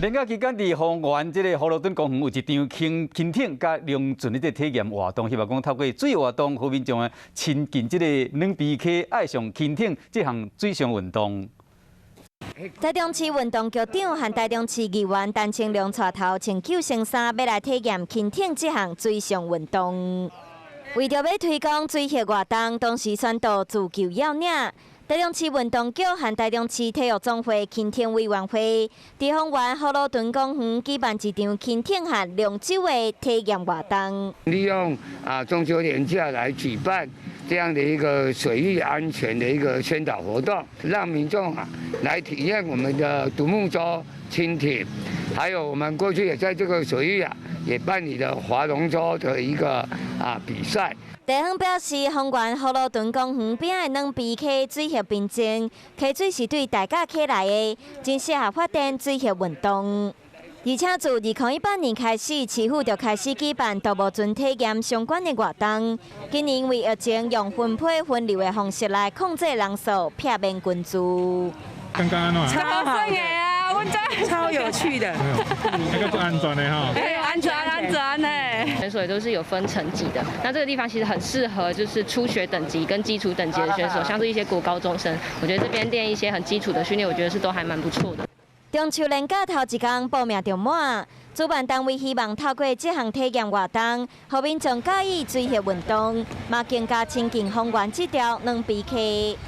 连假期间，伫丰原这个葫芦墩公园有一场轻艇甲龙船的体验活动，希望讲透过水活动，互民众啊亲近这个软皮溪，爱上轻艇这项水上运动。台中市运动局长和台中市议员陈清良带头穿救生衫，要来体验轻艇这项水上运动。为着要推广水下活动，当时宣导自救要领。台中市运动局和台中市体育总会轻艇委员会，伫丰原葫芦墩公园举办一场轻艇和龙舟的体验活动。利用中秋连假来举办这样的一个水域安全的一个宣导活动，让民众来体验我们的独木舟、轻艇，还有我们过去也在这个水域也办理了划龙舟的一个比赛。地方表示，丰原葫芦墩公园边的软皮溪水系平静，溪水是对大家起来的，真适合发展水下运动。而且自2018年开始，市府就开始举办独木船体验相关的活动。今年为疫情，用分配分流的方式来控制人数，避免群聚。刚刚安怎？超好的啊，我这超有趣的，那个不安全的哈。对，安全呢。选手也都是有分层级的，那这个地方其实很适合就是初学等级跟基础等级的选手，像是一些国高中生，我觉得这边练一些很基础的训练，我觉得是都还蛮不错的。中秋连假头一天报名就满，主办单位希望透过这项体验活动，让民众介意水下运动，嘛更加亲近丰原这条软皮溪。